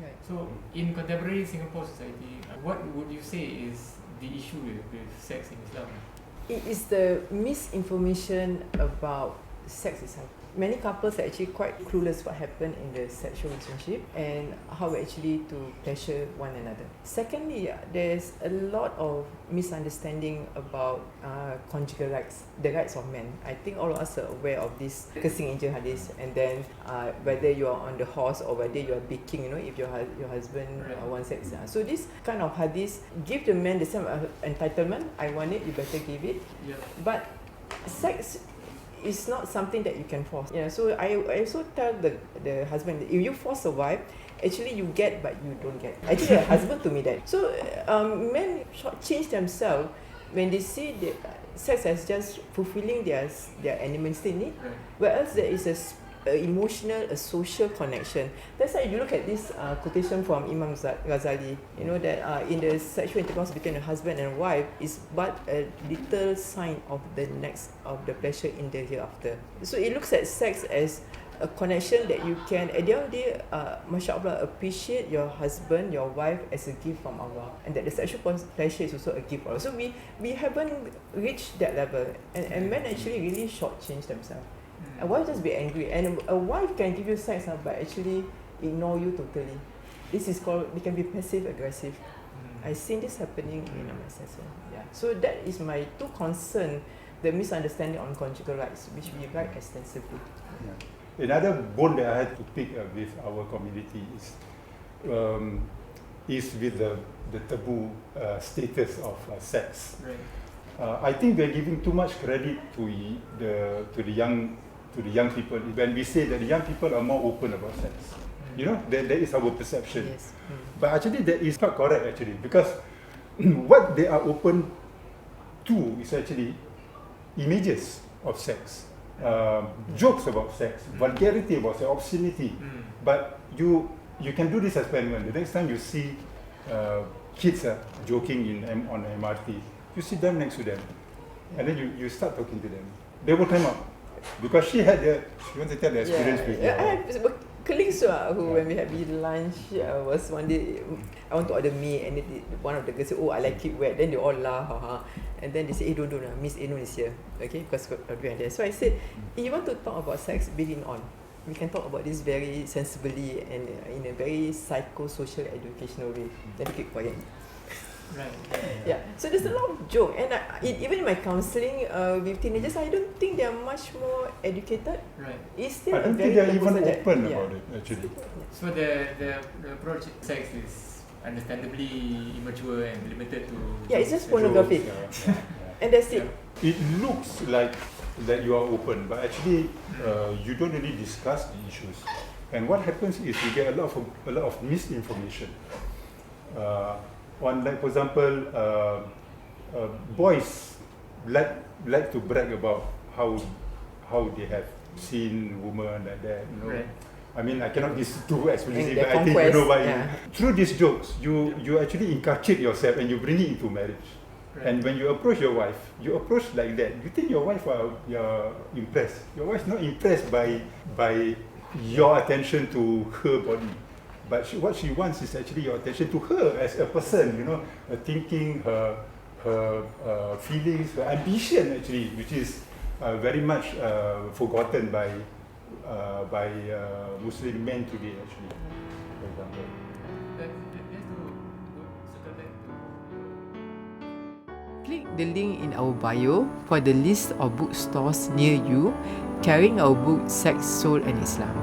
Right. So, in contemporary Singapore society, what would you say is the issue with sex in Islam? It is the misinformation about sex itself. Many couples are actually quite clueless what happened in the sexual relationship and how actually to pleasure one another. Secondly, there's a lot of misunderstanding about conjugal rights, the rights of men. I think all of us are aware of this cursing angel hadith, and then whether you are on the horse or whether you are baking, if your husband wants sex. So this kind of hadith give the man the same entitlement. I want it, you better give it. Yeah. But sex is not something that you can force. Yeah, so I also tell the husband, if you force a wife, actually you get but you don't get. Actually, the husband told me that. So men change themselves when they see the sex as just fulfilling their animalistic need, whereas there is a emotional, a social connection. That's why you look at this quotation from Imam Ghazali, that in the sexual intercourse between a husband and wife is but a little sign of the pleasure in the hereafter. So it looks at sex as a connection that you can, at the end of the day, mashallah, appreciate your husband, your wife as a gift from Allah, and that the sexual pleasure is also a gift from Allah. So we haven't reached that level, and men actually really shortchange themselves. A wife just be angry, and a wife can give you sex but actually ignore you totally. This is called, they can be passive aggressive. I've seen this happening in MSS. Yeah. So that is my two concern, the misunderstanding on conjugal rights, which we write extensively. Yeah. Another bone that I had to pick with our community is with the taboo status of sex. Right. I think we're giving too much credit to the young people when we say that the young people are more open about sex. That is our perception. Yes. But actually that is not correct actually, because what they are open to is actually images of sex, jokes about sex, vulgarity about sex, obscenity. But you can do this experiment. The next time you see kids joking on the MRT, you sit down next to them, and then you start talking to them. They will come up. Because she wants to tell the experience with you. I have colleagues who, when we had lunch, was one day, I want to order mee, and one of the girls said, "Oh, I like it wet." Then they all laugh, and then they say, "Don't, Miss Enun is here, okay?" Because we are there. So I said, if you want to talk about sex, bring it on. We can talk about this very sensibly and in a very psychosocial, educational way. Then keep quiet. Right. Yeah. So there's a lot of joke, and even in my counselling with teenagers, I don't think they are much more educated. Right. It's still I don't think they're even open about it actually. So the approach to sex is understandably immature and limited to. Yeah, it's just pornographic, and that's it. It looks like that you are open, but actually you don't really discuss the issues. And what happens is you get a lot of misinformation. Like for example, boys like to brag about how they have seen women like that. Right. I mean, I cannot be too explicit, And but I think you know what. yeah. Through these jokes, you actually inculcate yourself and you bring it into marriage. Right. And when you approach your wife, you approach like that. You think your wife you're impressed. Your wife's not impressed by your attention to her body. But what she wants is actually your attention to her as a person, her thinking, her feelings, her ambition actually, which is very much forgotten by Muslim men today actually, for example. Click the link in our bio for the list of bookstores near you carrying our book Sex, Soul and Islam.